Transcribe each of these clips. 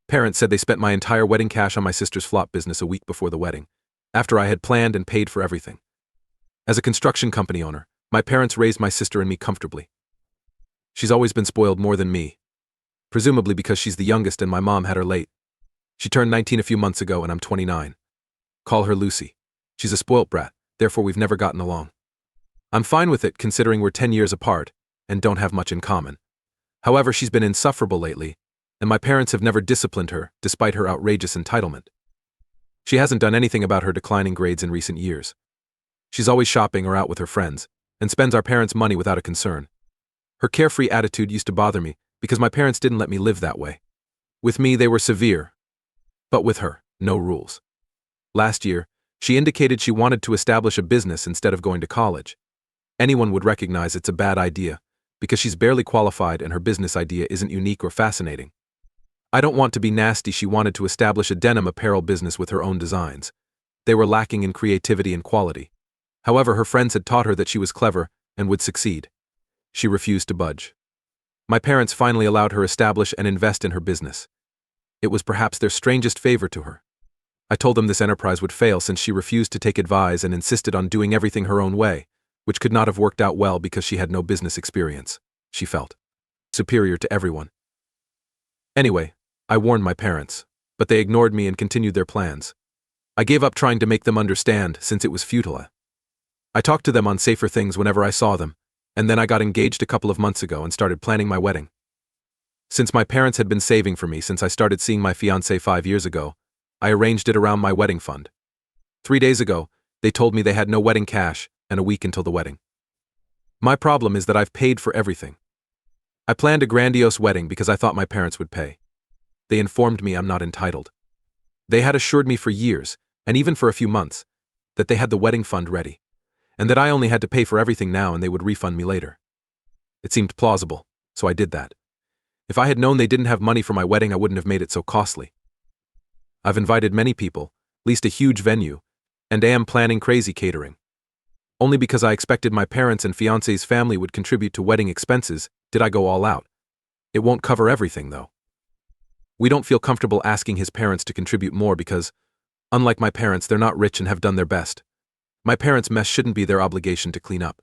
Parents said they spent my entire wedding cash on my sister's flop business a week before the wedding, after I had planned and paid for everything. As a construction company owner, my parents raised my sister and me comfortably. She's always been spoiled more than me, presumably because she's the youngest and my mom had her late. She turned 19 a few months ago and I'm 29. Call her Lucy. She's a spoilt brat, therefore we've never gotten along. I'm fine with it considering we're 10 years apart and don't have much in common. However, she's been insufferable lately, and my parents have never disciplined her despite her outrageous entitlement. She hasn't done anything about her declining grades in recent years. She's always shopping or out with her friends, and spends our parents' money without a concern. Her carefree attitude used to bother me because my parents didn't let me live that way. With me, they were severe, but with her, no rules. Last year, she indicated she wanted to establish a business instead of going to college. Anyone would recognize it's a bad idea, because she's barely qualified and her business idea isn't unique or fascinating. I don't want to be nasty. She wanted to establish a denim apparel business with her own designs. They were lacking in creativity and quality. However, her friends had taught her that she was clever and would succeed. She refused to budge. My parents finally allowed her establish and invest in her business. It was perhaps their strangest favor to her. I told them this enterprise would fail since she refused to take advice and insisted on doing everything her own way, which could not have worked out well because she had no business experience. She felt superior to everyone. Anyway, I warned my parents, but they ignored me and continued their plans. I gave up trying to make them understand since it was futile. I talked to them on safer things whenever I saw them, and then I got engaged a couple of months ago and started planning my wedding. Since my parents had been saving for me since I started seeing my fiancée 5 years ago, I arranged it around my wedding fund. 3 days ago, they told me they had no wedding cash and a week until the wedding. My problem is that I've paid for everything. I planned a grandiose wedding because I thought my parents would pay. They informed me I'm not entitled. They had assured me for years, and even for a few months, that they had the wedding fund ready, and that I only had to pay for everything now and they would refund me later. It seemed plausible, so I did that. If I had known they didn't have money for my wedding, I wouldn't have made it so costly. I've invited many people, leased a huge venue, and am planning crazy catering. Only because I expected my parents and fiancé's family would contribute to wedding expenses did I go all out. It won't cover everything, though. We don't feel comfortable asking his parents to contribute more because, unlike my parents, they're not rich and have done their best. My parents' mess shouldn't be their obligation to clean up.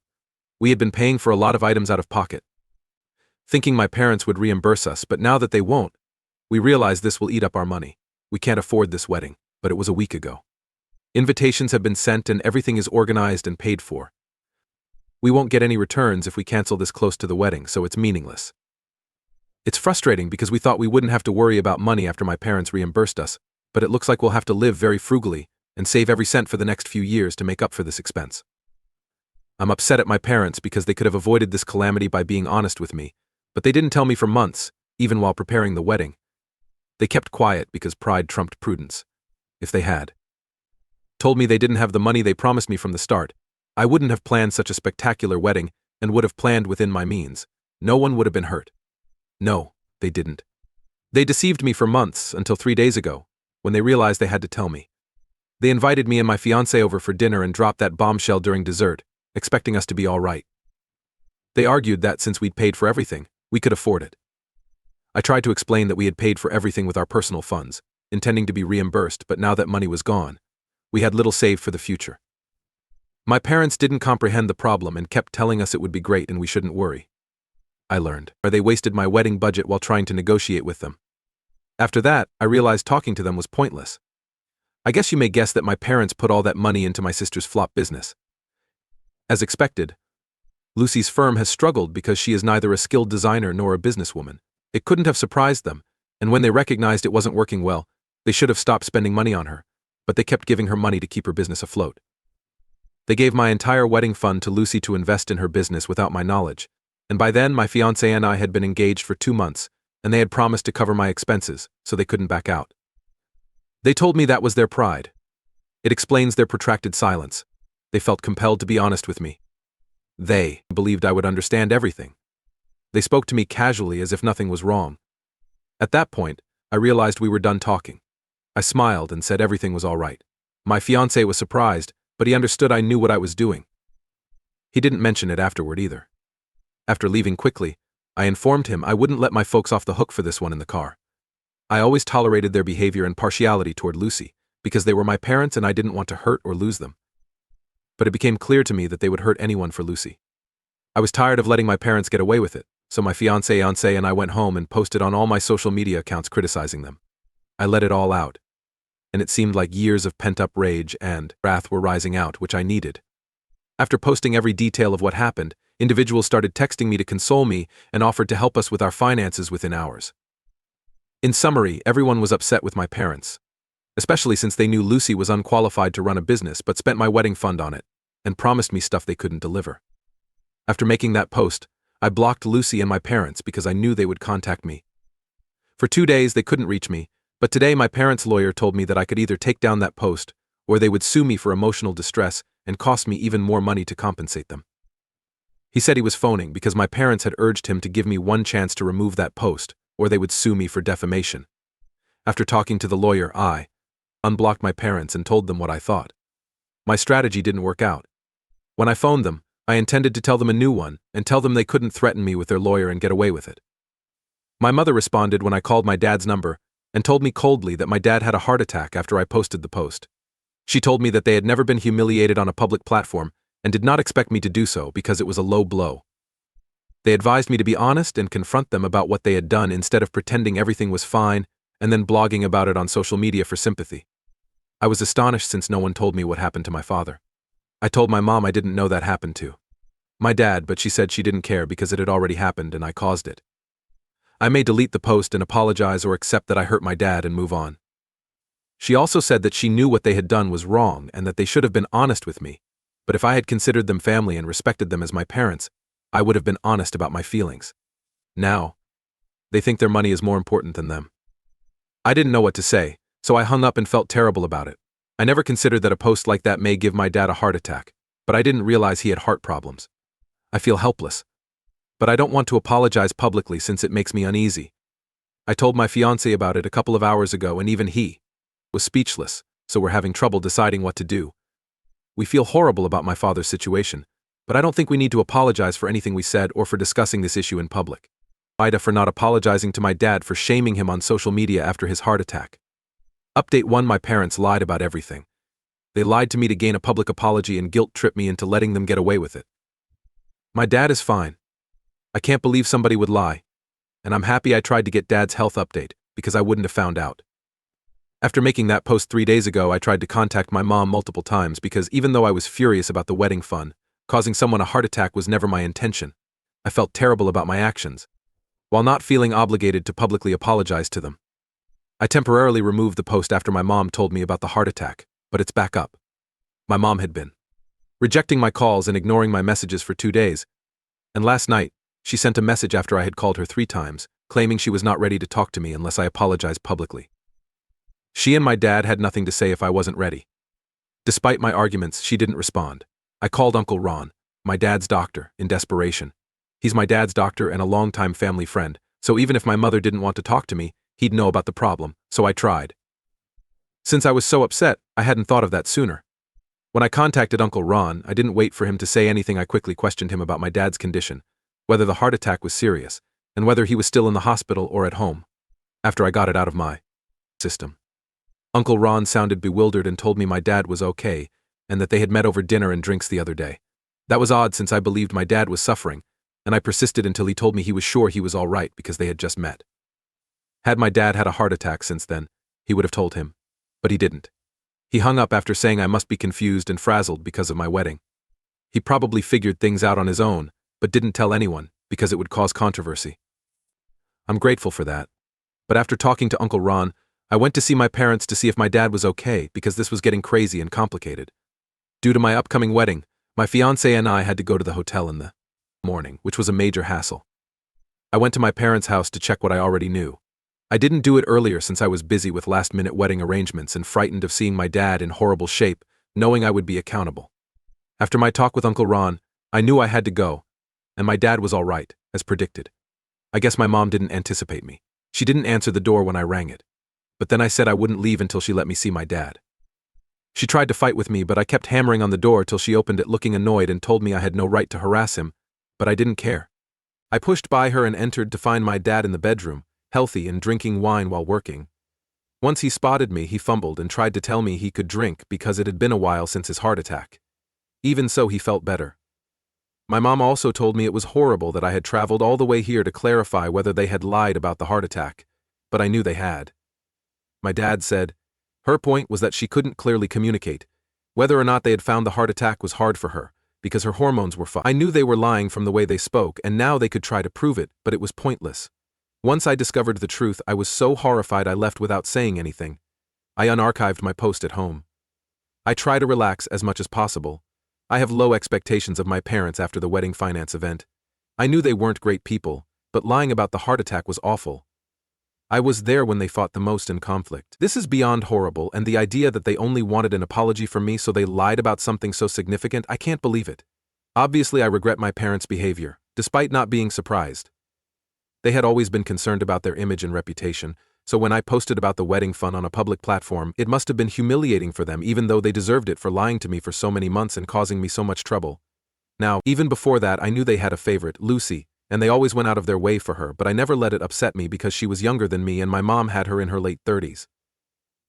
We had been paying for a lot of items out of pocket, thinking my parents would reimburse us, but now that they won't, we realize this will eat up our money. We can't afford this wedding, but it was a week ago. Invitations have been sent and everything is organized and paid for. We won't get any returns if we cancel this close to the wedding, so it's meaningless. It's frustrating because we thought we wouldn't have to worry about money after my parents reimbursed us, but it looks like we'll have to live very frugally and save every cent for the next few years to make up for this expense. I'm upset at my parents because they could have avoided this calamity by being honest with me, but they didn't tell me for months, even while preparing the wedding. They kept quiet because pride trumped prudence. If they had told me they didn't have the money they promised me from the start, I wouldn't have planned such a spectacular wedding and would have planned within my means. No one would have been hurt. No, they didn't. They deceived me for months until 3 days ago, when they realized they had to tell me. They invited me and my fiancé over for dinner and dropped that bombshell during dessert, expecting us to be all right. They argued that since we'd paid for everything, we could afford it. I tried to explain that we had paid for everything with our personal funds, intending to be reimbursed, but now that money was gone, we had little saved for the future. My parents didn't comprehend the problem and kept telling us it would be great and we shouldn't worry. I learned, or they wasted my wedding budget while trying to negotiate with them. After that, I realized talking to them was pointless. I guess you may guess that my parents put all that money into my sister's flop business. As expected, Lucy's firm has struggled because she is neither a skilled designer nor a businesswoman. It couldn't have surprised them, and when they recognized it wasn't working well, they should have stopped spending money on her, but they kept giving her money to keep her business afloat. They gave my entire wedding fund to Lucy to invest in her business without my knowledge, and by then my fiancé and I had been engaged for 2 months, and they had promised to cover my expenses, so they couldn't back out. They told me that was their pride. It explains their protracted silence. They felt compelled to be honest with me. They believed I would understand everything. They spoke to me casually as if nothing was wrong. At that point, I realized we were done talking. I smiled and said everything was all right. My fiancé was surprised, but he understood I knew what I was doing. He didn't mention it afterward either. After leaving quickly, I informed him I wouldn't let my folks off the hook for this one in the car. I always tolerated their behavior and partiality toward Lucy, because they were my parents and I didn't want to hurt or lose them. But it became clear to me that they would hurt anyone for Lucy. I was tired of letting my parents get away with it, so my fiancé and I went home and posted on all my social media accounts criticizing them. I let it all out, and it seemed like years of pent-up rage and wrath were rising out, which I needed. After posting every detail of what happened, individuals started texting me to console me and offered to help us with our finances within hours. In summary, everyone was upset with my parents, especially since they knew Lucy was unqualified to run a business but spent my wedding fund on it and promised me stuff they couldn't deliver. After making that post, I blocked Lucy and my parents because I knew they would contact me. For 2 days they couldn't reach me, but today my parents' lawyer told me that I could either take down that post or they would sue me for emotional distress and cost me even more money to compensate them. He said he was phoning because my parents had urged him to give me one chance to remove that post or they would sue me for defamation. After talking to the lawyer, I unblocked my parents and told them what I thought. My strategy didn't work out. When I phoned them, I intended to tell them a new one and tell them they couldn't threaten me with their lawyer and get away with it. My mother responded when I called my dad's number and told me coldly that my dad had a heart attack after I posted the post. She told me that they had never been humiliated on a public platform and did not expect me to do so because it was a low blow. They advised me to be honest and confront them about what they had done instead of pretending everything was fine and then blogging about it on social media for sympathy. I was astonished since no one told me what happened to my father. I told my mom I didn't know that happened to my dad, but she said she didn't care because it had already happened and I caused it. I may delete the post and apologize or accept that I hurt my dad and move on. She also said that she knew what they had done was wrong and that they should have been honest with me, but if I had considered them family and respected them as my parents, I would have been honest about my feelings. Now, they think their money is more important than them. I didn't know what to say, so I hung up and felt terrible about it. I never considered that a post like that may give my dad a heart attack, but I didn't realize he had heart problems. I feel helpless, but I don't want to apologize publicly since it makes me uneasy. I told my fiancé about it a couple of hours ago and even he was speechless, so we're having trouble deciding what to do. We feel horrible about my father's situation, but I don't think we need to apologize for anything we said or for discussing this issue in public. AITA for not apologizing to my dad for shaming him on social media after his heart attack. Update 1: My parents lied about everything. They lied to me to gain a public apology and guilt-trip me into letting them get away with it. My dad is fine. I can't believe somebody would lie, and I'm happy I tried to get Dad's health update because I wouldn't have found out. After making that post 3 days ago, I tried to contact my mom multiple times because even though I was furious about the wedding fund, causing someone a heart attack was never my intention. I felt terrible about my actions, while not feeling obligated to publicly apologize to them. I temporarily removed the post after my mom told me about the heart attack, but it's back up. My mom had been rejecting my calls and ignoring my messages for 2 days, and last night, she sent a message after I had called her 3 times, claiming she was not ready to talk to me unless I apologized publicly. She and my dad had nothing to say if I wasn't ready. Despite my arguments, she didn't respond. I called Uncle Ron, my dad's doctor, in desperation. He's my dad's doctor and a longtime family friend, so even if my mother didn't want to talk to me, he'd know about the problem, so I tried. Since I was so upset, I hadn't thought of that sooner. When I contacted Uncle Ron, I didn't wait for him to say anything. I quickly questioned him about my dad's condition, whether the heart attack was serious, and whether he was still in the hospital or at home. After I got it out of my system, Uncle Ron sounded bewildered and told me my dad was okay, and that they had met over dinner and drinks the other day. That was odd since I believed my dad was suffering, and I persisted until he told me he was sure he was all right because they had just met. Had my dad had a heart attack since then, he would have told him, but he didn't. He hung up after saying I must be confused and frazzled because of my wedding. He probably figured things out on his own, but didn't tell anyone because it would cause controversy. I'm grateful for that. But after talking to Uncle Ron, I went to see my parents to see if my dad was okay because this was getting crazy and complicated. Due to my upcoming wedding, my fiancé and I had to go to the hotel in the morning, which was a major hassle. I went to my parents' house to check what I already knew. I didn't do it earlier since I was busy with last-minute wedding arrangements and frightened of seeing my dad in horrible shape, knowing I would be accountable. After my talk with Uncle Ron, I knew I had to go, and my dad was all right, as predicted. I guess my mom didn't anticipate me. She didn't answer the door when I rang it. But then I said I wouldn't leave until she let me see my dad. She tried to fight with me, but I kept hammering on the door till she opened it looking annoyed and told me I had no right to harass him, but I didn't care. I pushed by her and entered to find my dad in the bedroom, healthy and drinking wine while working. Once he spotted me, he fumbled and tried to tell me he could drink because it had been a while since his heart attack. Even so, he felt better. My mom also told me it was horrible that I had traveled all the way here to clarify whether they had lied about the heart attack, but I knew they had. My dad said her point was that she couldn't clearly communicate. Whether or not they had found the heart attack was hard for her, because her hormones were fine. I knew they were lying from the way they spoke, and now they could try to prove it, but it was pointless. Once I discovered the truth, I was so horrified I left without saying anything. I unarchived my post at home. I try to relax as much as possible. I have low expectations of my parents after the wedding finance event. I knew they weren't great people, but lying about the heart attack was awful. I was there when they fought the most in conflict. This is beyond horrible, and the idea that they only wanted an apology from me so they lied about something so significant, I can't believe it. Obviously, I regret my parents' behavior, despite not being surprised. They had always been concerned about their image and reputation, so when I posted about the wedding fund on a public platform, it must have been humiliating for them, even though they deserved it for lying to me for so many months and causing me so much trouble. Now, even before that, I knew they had a favorite, Lucy, and they always went out of their way for her, but I never let it upset me because she was younger than me and my mom had her in her late 30s.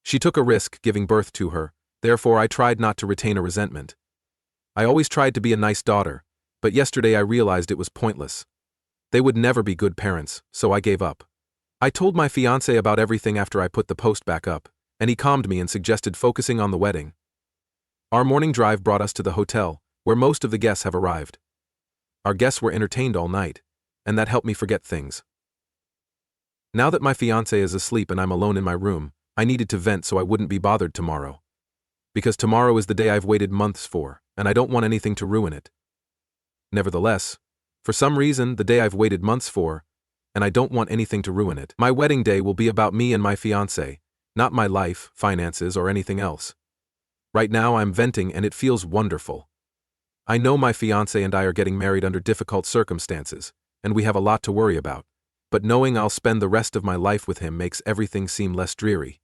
She took a risk giving birth to her, therefore I tried not to retain a resentment. I always tried to be a nice daughter, but yesterday I realized it was pointless. They would never be good parents, so I gave up. I told my fiancé about everything after I put the post back up, and he calmed me and suggested focusing on the wedding. Our morning drive brought us to the hotel, where most of the guests have arrived. Our guests were entertained all night, and that helped me forget things. Now that my fiancé is asleep and I'm alone in my room, I needed to vent so I wouldn't be bothered tomorrow. Because tomorrow is the day I've waited months for, and I don't want anything to ruin it. Nevertheless, for some reason, the day I've waited months for, and I don't want anything to ruin it. My wedding day will be about me and my fiancé, not my life, finances, or anything else. Right now I'm venting and it feels wonderful. I know my fiancé and I are getting married under difficult circumstances, and we have a lot to worry about, but knowing I'll spend the rest of my life with him makes everything seem less dreary.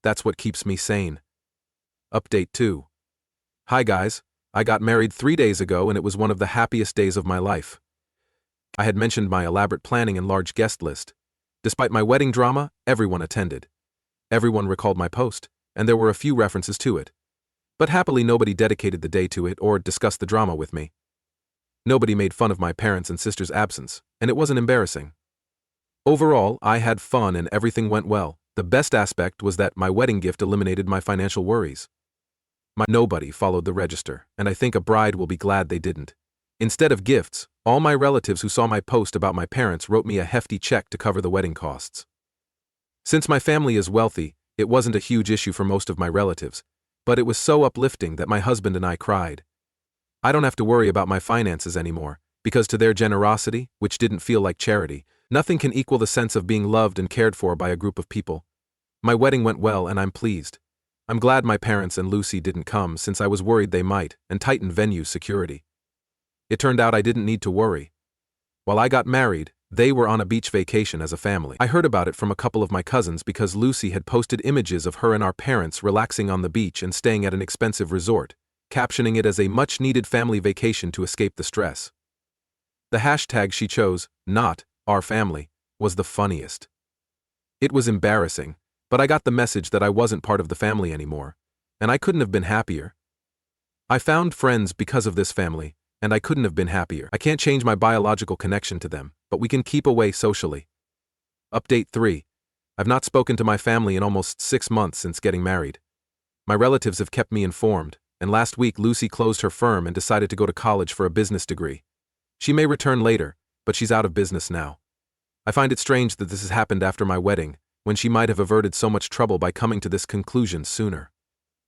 That's what keeps me sane. Update 2. Hi guys, I got married 3 days ago and it was one of the happiest days of my life. I had mentioned my elaborate planning and large guest list. Despite my wedding drama, everyone attended. Everyone recalled my post, and there were a few references to it. But happily nobody dedicated the day to it or discussed the drama with me. Nobody made fun of my parents' and sister's absence, and it wasn't embarrassing. Overall, I had fun and everything went well. The best aspect was that my wedding gift eliminated my financial worries. Nobody followed the register, and I think a bride will be glad they didn't. Instead of gifts, all my relatives who saw my post about my parents wrote me a hefty check to cover the wedding costs. Since my family is wealthy, it wasn't a huge issue for most of my relatives, but it was so uplifting that my husband and I cried. I don't have to worry about my finances anymore, because to their generosity, which didn't feel like charity, nothing can equal the sense of being loved and cared for by a group of people. My wedding went well and I'm pleased. I'm glad my parents and Lucy didn't come since I was worried they might and tightened venue security. It turned out I didn't need to worry. While I got married, they were on a beach vacation as a family. I heard about it from a couple of my cousins because Lucy had posted images of her and our parents relaxing on the beach and staying at an expensive resort, captioning it as a much-needed family vacation to escape the stress. The hashtag she chose, not our family, was the funniest. It was embarrassing, but I got the message that I wasn't part of the family anymore, and I couldn't have been happier. I found friends because of this family, and I couldn't have been happier. I can't change my biological connection to them, but we can keep away socially. Update 3. I've not spoken to my family in almost 6 months since getting married. My relatives have kept me informed, and last week Lucy closed her firm and decided to go to college for a business degree. She may return later, but she's out of business now. I find it strange that this has happened after my wedding, when she might have averted so much trouble by coming to this conclusion sooner.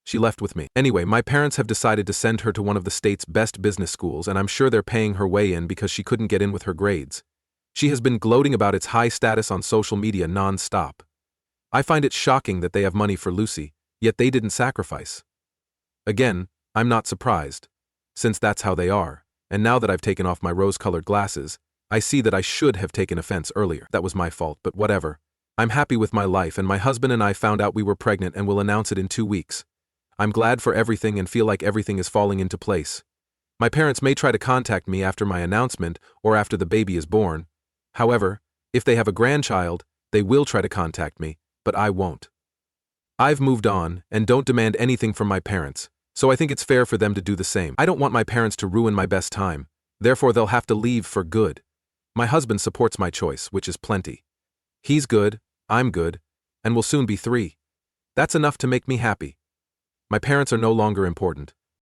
She left with me. Anyway, my parents have decided to send her to one of the state's best business schools, and I'm sure they're paying her way in because she couldn't get in with her grades. She has been gloating about its high status on social media non-stop. I find it shocking that they have money for Lucy, yet they didn't sacrifice. Again, I'm not surprised, since that's how they are, and now that I've taken off my rose-colored glasses, I see that I should have taken offense earlier. That was my fault, but whatever. I'm happy with my life, and my husband and I found out we were pregnant and will announce it in 2 weeks. I'm glad for everything and feel like everything is falling into place. My parents may try to contact me after my announcement or after the baby is born. However, if they have a grandchild, They will try to contact me, but I won't. I've moved on and don't demand anything from my parents, so I think it's fair for them to do the same. I don't want my parents to ruin my best time, therefore they'll have to leave for good. My husband supports my choice, which is plenty. He's good, I'm good, and we'll soon be 3. That's enough to make me happy. My parents are no longer important.